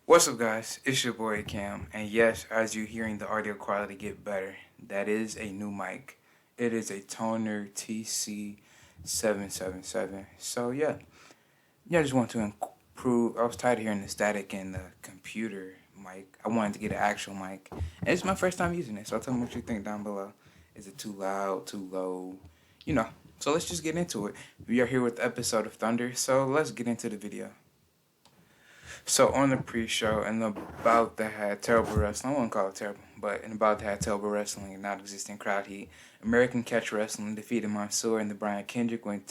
What's up, guys? It's your boy Cam, and yes, as you're hearing the audio quality get better, that is a new mic. It is a Toner TC777. So I just want to improve. I was tired of hearing the static in the computer mic. I wanted to get an actual mic, and it's my first time using it. So tell me what you think down below. Is it too loud, too low? You know. So let's just get into it. We are here with the episode of Thunder, so let's get into the video. So on the pre-show and the bout that had terrible wrestling, I wouldn't call it terrible, but in the bout that had terrible wrestling and not existing crowd heat, American Catch Wrestling defeated Mansoor and the Brian Kendrick when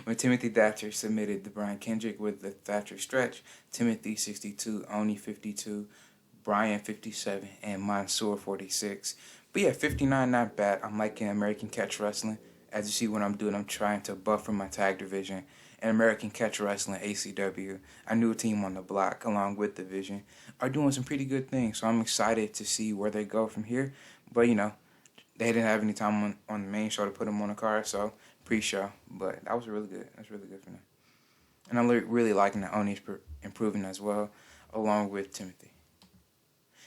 when Timothy Thatcher submitted the Brian Kendrick with the Thatcher stretch. Timothy 62, Oni 52, Brian 57, and Mansoor 46. But yeah, 59 not bad. I'm liking American Catch Wrestling. As you see what I'm doing, I'm trying to buffer my tag division. And American Catch Wrestling, ACW, a new team on the block, along with Division, are doing some pretty good things. So I'm excited to see where they go from here. But, they didn't have any time on the main show to put them on the card, so pre-show. But that was really good. That's really good for them. And I'm really liking that Oni's improving as well, along with Timothy.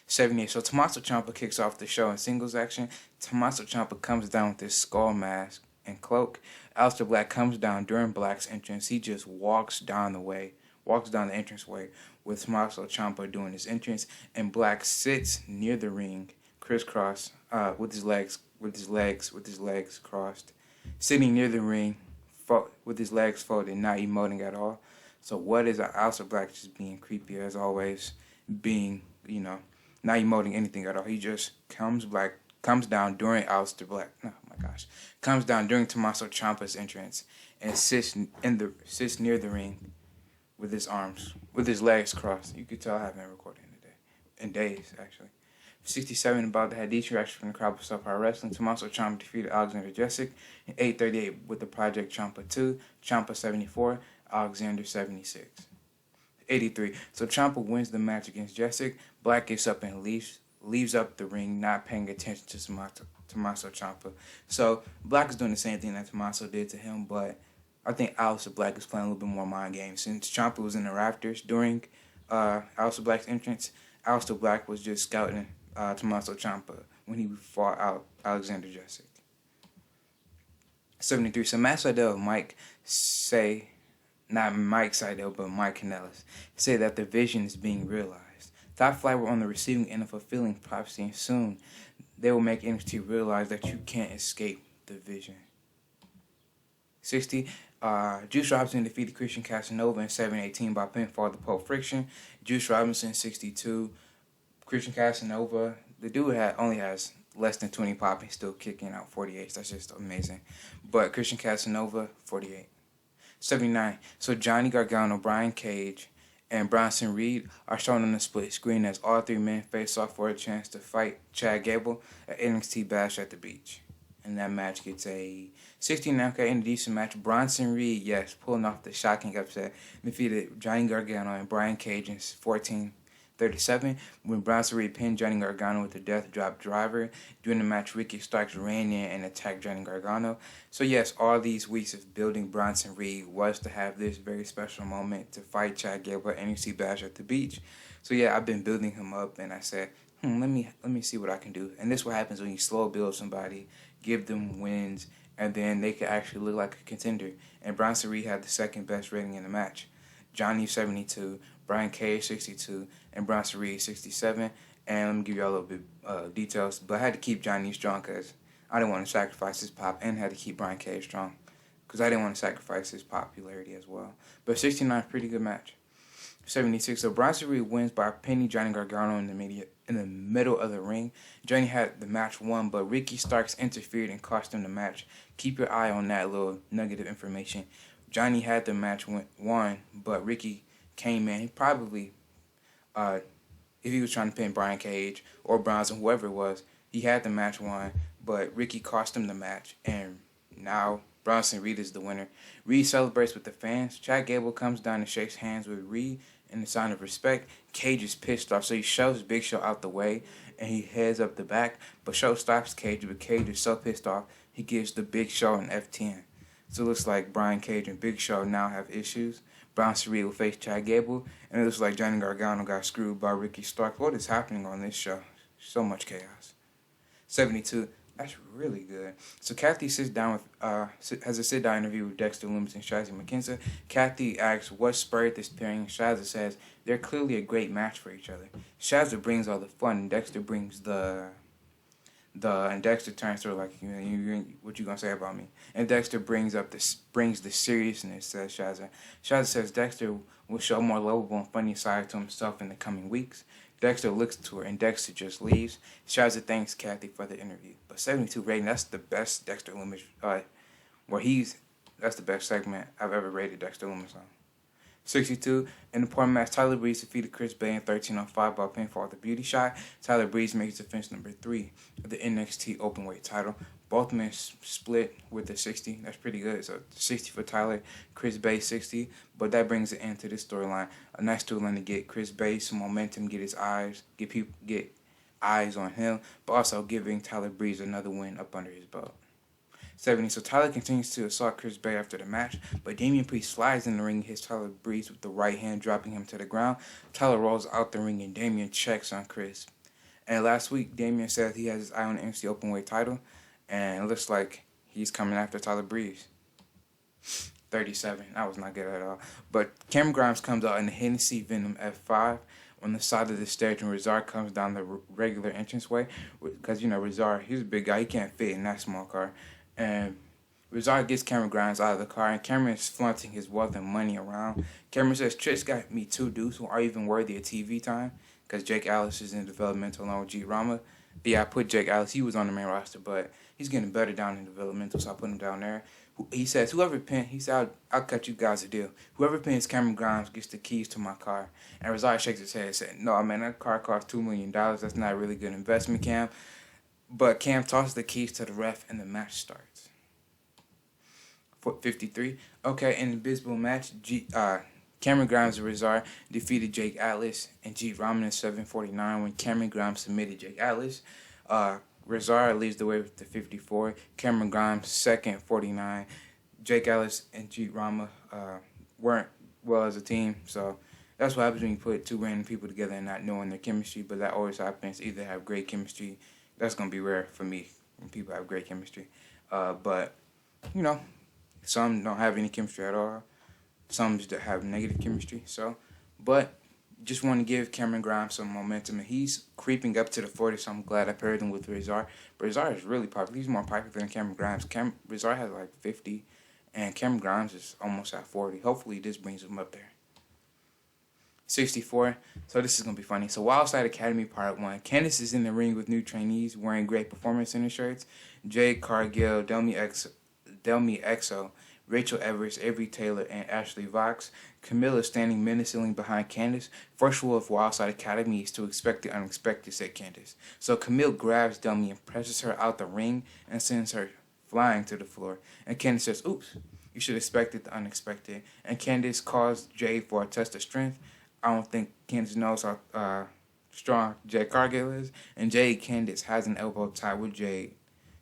78. So Tommaso Ciampa kicks off the show in singles action. Tommaso Ciampa comes down with his skull mask and cloak. Aleister Black comes down during Black's entrance. He just walks down the entranceway with Tommaso Ciampa doing his entrance, and Black sits near the ring, crisscross, with his legs crossed, sitting near the ring, with his legs folded, not emoting at all. So what is Aleister Black just being creepy as always, being not emoting anything at all. He just comes down during Tommaso Ciampa's entrance and sits near the ring with his legs crossed. You could tell I haven't recorded in days actually. 67 about to have decent reaction from the crowd for Subpar Wrestling. Tommaso Ciampa defeated Alexander Jessic in 8:38 with the Project Ciampa 2, Ciampa 74, Alexander 76. 83. So Ciampa wins the match against Jessic. Black gets up and leaves up the ring, not paying attention to Tommaso Ciampa. So Black is doing the same thing that Tommaso did to him, but I think Aleister Black is playing a little bit more mind games. Since Ciampa was in the rafters during Aleister Black's entrance, Aleister Black was just scouting Tommaso Ciampa when he fought out Alexander Jessic. 73. So Matt Sydal and Mike say, not Mike Sydal, but Mike Kanellis, say that the vision is being realized. Top Flight were on the receiving end of fulfilling prophecy, and soon they will make NXT realize that you can't escape the vision. 60. Juice Robinson defeated Christian Casanova in 7:18 by pinfall to Pope Friction. Juice Robinson 62. Christian Casanova, the dude only has less than 20 pop and still kicking out 48. That's just amazing. But Christian Casanova 48. 79. So Johnny Gargano, Brian Cage, and Bronson Reed are shown on the split screen as all three men face off for a chance to fight Chad Gable at NXT Bash at the Beach. And that match gets a 69. Okay, in a decent match. Bronson Reed, yes, pulling off the shocking upset, defeated Johnny Gargano and Brian Cage in 14:37 when Bronson Reed pinned Johnny Gargano with a death drop driver. During the match, Ricky Starks ran in and attacked Johnny Gargano. So yes, all these weeks of building Bronson Reed was to have this very special moment to fight Chad Gable at NXT Bash at the Beach. So yeah, I've been building him up, and I said, let me see what I can do. And this is what happens when you slow build somebody, give them wins, and then they can actually look like a contender. And Bronson Reed had the second best rating in the match. Johnny 72, Brian Cage 62, and Bronson Reed 67. And let me give you all a little bit details. But I had to keep Johnny strong because I didn't want to sacrifice his pop, and had to keep Brian Cage strong because I didn't want to sacrifice his popularity as well. But 69, pretty good match. 76. So Bronson Reed wins by pinning Johnny Gargano in the middle of the ring. Johnny had the match won, but Ricky Starks interfered and cost him the match. Keep your eye on that little nugget of information. Johnny had the match won, but Ricky came in. He probably, if he was trying to pin Brian Cage or Bronson, whoever it was, he had the match won, but Ricky cost him the match, and now Bronson Reed is the winner. Reed celebrates with the fans. Chad Gable comes down and shakes hands with Reed in a sign of respect. Cage is pissed off, so he shoves Big Show out the way, and he heads up the back, but Show stops Cage, but Cage is so pissed off, he gives the Big Show an F10. So it looks like Brian Cage and Big Show now have issues. Bronson Reed will face Chad Gable, and it looks like Johnny Gargano got screwed by Ricky Starks. What is happening on this show? So much chaos. 72. That's really good. So Kathy sits down with has a sit down interview with Dexter Lumis and Shazzy McKenzie. Kathy asks what spurred this pairing. Shazza says they're clearly a great match for each other. Shazza brings all the fun, and Dexter brings and Dexter turns to her like, what you gonna say about me? And Dexter brings the seriousness, says Shazza. Shazza says Dexter will show more lovable and funny side to himself in the coming weeks. Dexter looks to her, and Dexter just leaves. Shazza thanks Kathy for the interview. But 72 rating, that's the best Dexter Lumis, that's the best segment I've ever rated Dexter Lumis on. 62, in the point match, Tyler Breeze defeated Chris Bay in 13:05 by pinfall with a beauty shot. Tyler Breeze makes defense number 3 of the NXT Openweight title. Both men split with the 60. That's pretty good. So 60 for Tyler, Chris Bay 60. But that brings an end to this storyline. A nice storyline to get Chris Bay some momentum, get eyes on him, but also giving Tyler Breeze another win up under his belt. 70. So Tyler continues to assault Chris Bay after the match, but Damian Priest slides in the ring and hits Tyler Breeze with the right hand, dropping him to the ground. Tyler rolls out the ring and Damian checks on Chris. And last week, Damian said he has his eye on the NXT Openweight title, and it looks like he's coming after Tyler Breeze. 37. That was not good at all. But Cameron Grimes comes out in the Hennessy Venom F5 on the side of the stage, and Razor comes down the regular entranceway. Because, Razor, he's a big guy. He can't fit in that small car. And Razor gets Cameron Grimes out of the car, and Cameron is flaunting his wealth and money around. Cameron says, Trish got me 2 dudes who aren't even worthy of TV time, because Jake Atlas is in developmental along with G. Rama. Yeah, I put Jake Atlas. He was on the main roster, but he's getting better down in developmental, so I put him down there. He says, I'll cut you guys a deal. Whoever pins Cameron Grimes gets the keys to my car. And Razor shakes his head and said, no, man, that car costs $2 million. That's not a really good investment, Cam. But Cam tosses the keys to the ref, and the match starts. 53. Okay, in the Bisbal match, Cameron Grimes and Razor defeated Jake Atlas and G. Raman in 7:49 when Cameron Grimes submitted Jake Atlas. Razor leads the way with the 54. Cameron Grimes second, 49. Jake Atlas and G. Rama weren't well as a team, so that's what happens when you put 2 random people together and not knowing their chemistry, but that always happens. Either have great chemistry. That's going to be rare for me when people have great chemistry. But, some don't have any chemistry at all. Some just have negative chemistry. But just want to give Cameron Grimes some momentum. And he's creeping up to the 40, so I'm glad I paired him with Razor. But Razor is really popular. He's more popular than Cameron Grimes. Razor has like 50, and Cameron Grimes is almost at 40. Hopefully this brings him up there. 64. So this is going to be funny. So Wildside Academy Part 1. Candice is in the ring with new trainees wearing great performance center shirts. Jade Cargill, Delmi Exo, Rachel Evers, Avery Taylor, and Ashley Vox. Camilla standing menacingly behind Candice. First rule of Wildside Academy is to expect the unexpected, said Candice. So Camille grabs Delmi and presses her out the ring and sends her flying to the floor. And Candice says, oops, you should expect the unexpected. And Candice calls Jade for a test of strength. I don't think Candice knows how strong Jade Cargill is. And Candice has an elbow tie with Jade.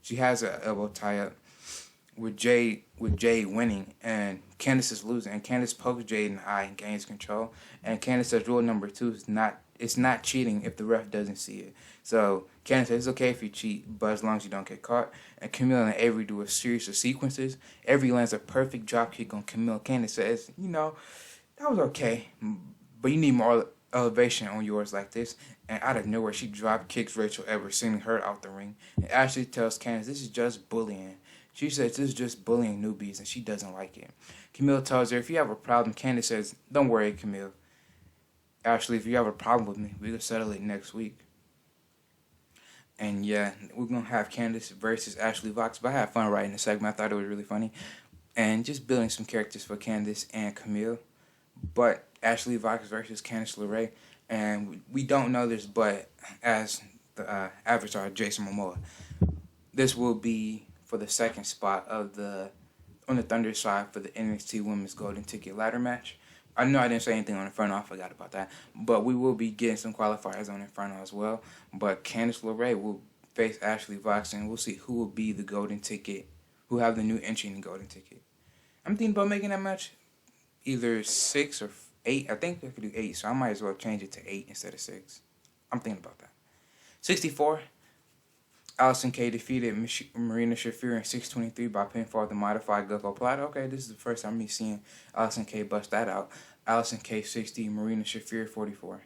She has an elbow tie up with Jade winning, and Candice is losing. And Candice pokes Jade in the eye and gains control. And Candice says rule number 2 is it's not cheating if the ref doesn't see it. So Candice says it's okay if you cheat, but as long as you don't get caught. And Camille and Avery do a series of sequences. Avery lands a perfect drop kick on Camille. Candice says, that was okay, but you need more elevation on yours like this. And out of nowhere, she drop kicks Rachel Evers, sending her out the ring. And Ashley tells Candice this is just bullying. She says this is just bullying newbies, and she doesn't like it. Camille tells her, if you have a problem, Candice says, don't worry, Camille. Ashley, if you have a problem with me, we can settle it next week. And yeah, we're going to have Candice versus Ashley Vox. But I had fun writing the segment. I thought it was really funny. And just building some characters for Candice and Camille. But Ashley Vox versus Candice LeRae. And we don't know this, but as the avatar, Jason Momoa, this will be for the second spot on the Thunder side for the NXT Women's Golden Ticket ladder match. I know I didn't say anything on Inferno. I forgot about that. But we will be getting some qualifiers on Inferno as well. But Candice LeRae will face Ashley Vox, and we'll see who will be the Golden Ticket, who have the new entry in the Golden Ticket. I'm thinking about making that match either 6 or 8. I think I could do 8, so I might as well change it to 8 instead of 6. I'm thinking about that. 64. Allison Kay defeated Marina Shafir in 6:23 by pinfall with the modified Gecko Platter. Okay, this is the first time me seeing Allison Kay bust that out. Allison Kay 60, Marina Shafir 44.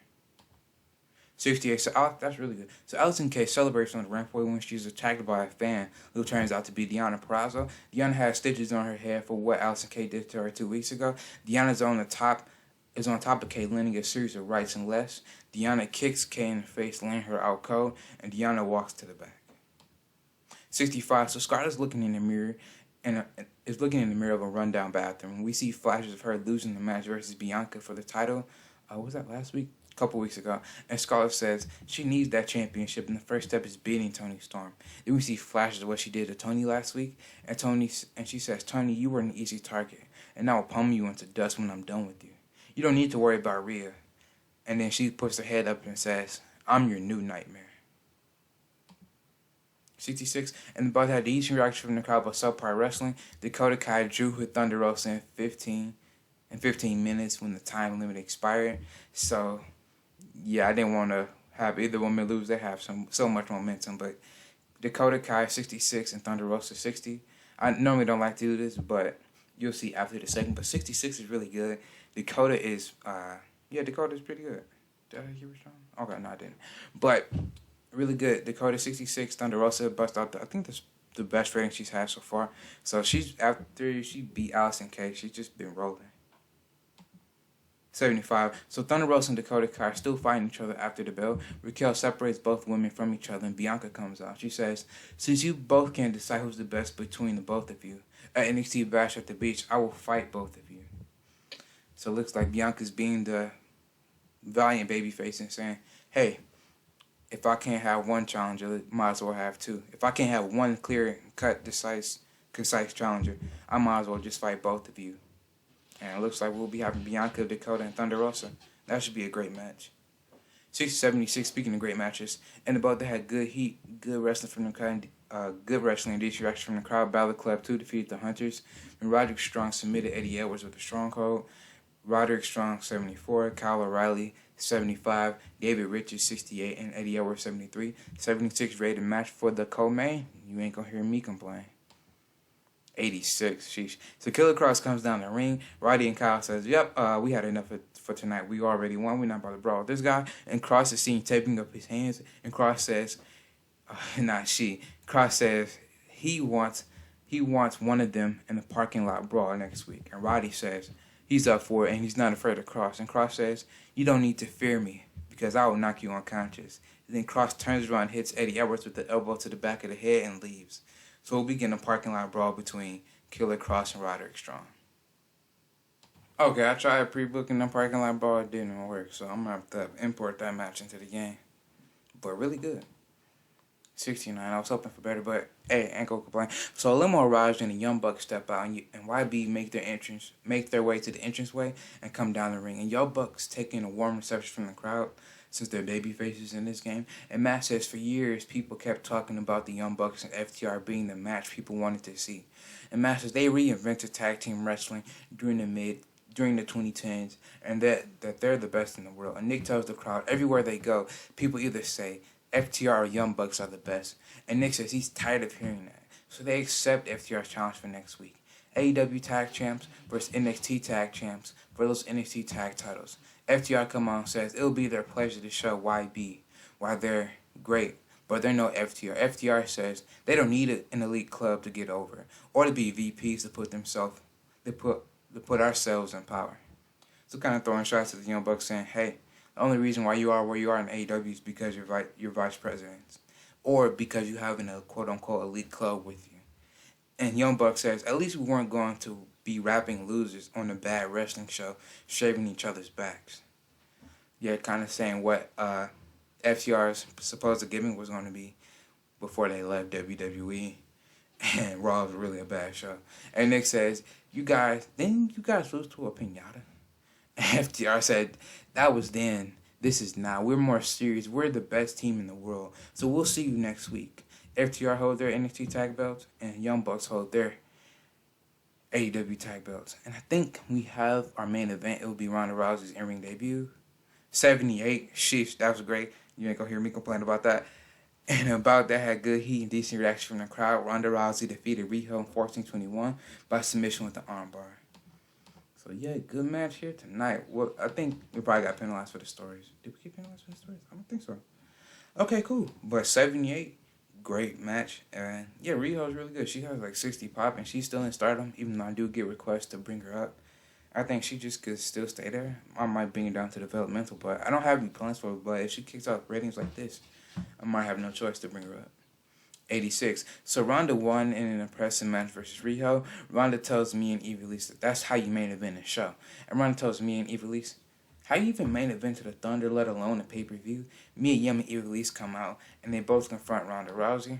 68. So that's really good. So Allison Kay celebrates on the rampart when she's attacked by a fan who turns out to be Deonna Purrazzo. Deonna has stitches on her head for what Allison Kay did to her 2 weeks ago. Deonna's on top of Kay, landing a series of rights and lefts. Deonna kicks Kay in the face, landing her out cold, and Deonna walks to the back. 65. So Scarlett's looking in the mirror and is looking in the mirror of a rundown bathroom. We see flashes of her losing the match versus Bianca for the title. Was that last week? A couple weeks ago. And Scarlett says she needs that championship, and the first step is beating Toni Storm. Then we see flashes of what she did to Toni last week, and she says, Toni, you were an easy target, and I will pummel you into dust when I'm done with you. You don't need to worry about Rhea. And then she puts her head up and says, I'm your new nightmare. 66. And both had the easy reaction from the crowd about subpar wrestling. Dakota Kai drew with Thunder Rosa in 15 minutes when the time limit expired. So, yeah, I didn't want to have either woman lose. They have so much momentum. But Dakota Kai 66 and Thunder Rosa 60. I normally don't like to do this, but you'll see after the second. But 66 is really good. Dakota's pretty good. Did I hear it wrong? Okay, no, I didn't. But really good. Dakota 66, Thunder Rosa bust out I think that's the best rating she's had so far. So after she beat Allison Kay, she's just been rolling. 75. So Thunder Rosa and Dakota Kai are still fighting each other after the bell. Raquel separates both women from each other, and Bianca comes out. She says, since you both can't decide who's the best between the both of you, at NXT Bash at the Beach, I will fight both of you. So it looks like Bianca's being the valiant babyface and saying, hey, if I can't have one challenger, might as well have two. If I can't have one clear-cut, concise challenger, I might as well just fight both of you. And it looks like we'll be having Bianca, Dakota, and Thunder Rosa. That should be a great match. 76, speaking of great matches, and about that had good heat, good wrestling from the crowd, good wrestling and decent reaction from the crowd. Balor Club 2 defeated the Hunters. And Roderick Strong submitted Eddie Edwards with a stronghold. Roderick Strong 74, Kyle O'Reilly 75, David Richards 68, and Eddie Edwards 73. 76 rated match for the co-main. You ain't gonna hear me complain. 86, sheesh. So Killer Cross comes down the ring. Roddy and Kyle says, yep, we had enough for tonight. We already won. We're not about to brawl with this guy. And Cross is seen taping up his hands. And Cross says, Cross says he wants one of them in the parking lot brawl next week. And Roddy says he's up for it and he's not afraid of Cross. And Cross says, you don't need to fear me because I will knock you unconscious. And then Cross turns around and hits Eddie Edwards with the elbow to the back of the head and leaves. So we'll begin a parking lot brawl between Killer Cross and Roderick Strong. Okay, I tried pre-booking the parking lot brawl. It didn't work, so I'm going to have to import that match into the game. But really good. 69. I was hoping for better, but hey, ain't gonna complain. So Limo Raj and the Young Bucks step out, and YB make their way to the entranceway and come down the ring. And Young Bucks taking a warm reception from the crowd since they're baby faces in this game. And Matt says for years people kept talking about the Young Bucks and FTR being the match people wanted to see. And Matt says they reinvented tag team wrestling during the 2010s, and that they're the best in the world. And Nick tells the crowd everywhere they go, people either say FTR or Young Bucks are the best. And Nick says he's tired of hearing that. So they accept FTR's challenge for next week. AEW Tag Champs versus NXT Tag Champs for those NXT Tag titles. FTR come on and says it'll be their pleasure to show YB why they're great, but they're no FTR. FTR says they don't need an elite club to get over or to be VPs to put ourselves in power. So kind of throwing shots at the Young Bucks saying, hey, the only reason why you are where you are in AEW is because you're vice presidents or because you have a quote-unquote elite club with you. And Young Bucks says, at least we weren't going to be rapping losers on a bad wrestling show, shaving each other's backs. Yeah, kind of saying what FTR's supposed gimmick was going to be before they left WWE. And Raw was really a bad show. And Nick says, didn't you guys lose to a pinata? And FTR said, that was then, this is now. We're more serious. We're the best team in the world. So we'll see you next week. FTR hold their NXT tag belts, and Young Bucks hold their AEW tag belts. And I think we have our main event. It will be Ronda Rousey's in-ring debut. 78. Sheesh, that was great. You ain't gonna hear me complain about that. And about that had good heat and decent reaction from the crowd. Ronda Rousey defeated Riho in 14:21 by submission with the armbar. So yeah, good match here tonight. Well, I think we probably got penalized for the stories. Did we get penalized for the stories? I don't think so. Okay, cool. But 78, great match. And yeah, Riho's really good. She has like 60 pop and she's still in stardom, even though I do get requests to bring her up. I think she just could still stay there. I might bring her down to developmental, but I don't have any plans for her. But if she kicks out ratings like this, I might have no choice to bring her up. 86. So Ronda won in an impressive match versus Riho. Ronda tells me and Eva Lise that's how you main event a show. And Ronda tells me and Eva Lise, how you even main event to the Thunder, let alone a pay-per-view? Mia Yim and Eva Lise come out, and they both confront Ronda Rousey.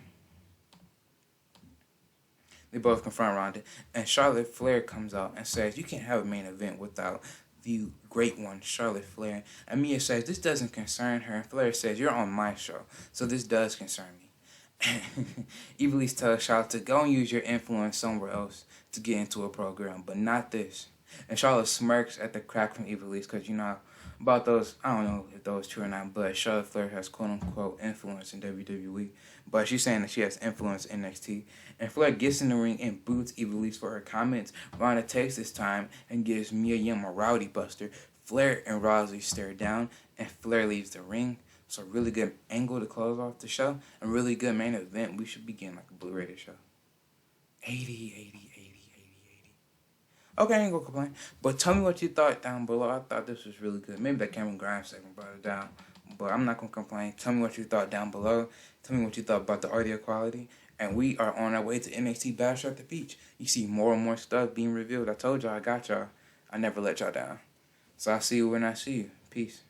And Charlotte Flair comes out and says, you can't have a main event without the great one, Charlotte Flair. And Mia says, this doesn't concern her. And Flair says, you're on my show, so this does concern me. Eva Lise tells Charlotte to go and use your influence somewhere else to get into a program, but not this. And Charlotte smirks at the crack from Eva Lise because, you know, about those, I don't know if those true or not, but Charlotte Flair has quote-unquote influence in WWE. But she's saying that she has influence in NXT. And Flair gets in the ring and boots Eva Lise for her comments. Ronda takes this time and gives Mia Yim a rowdy buster. Flair and Rousey stare down, and Flair leaves the ring. So really good angle to close off the show. A really good main event. We should be getting like a Blu-ray show. 80. Okay, I ain't gonna complain. But tell me what you thought down below. I thought this was really good. Maybe that Cameron Grimes segment brought it down. But I'm not gonna complain. Tell me what you thought down below. Tell me what you thought about the audio quality. And we are on our way to NXT Baddest at the Beach. You see more and more stuff being revealed. I told y'all I got y'all. I never let y'all down. So I'll see you when I see you. Peace.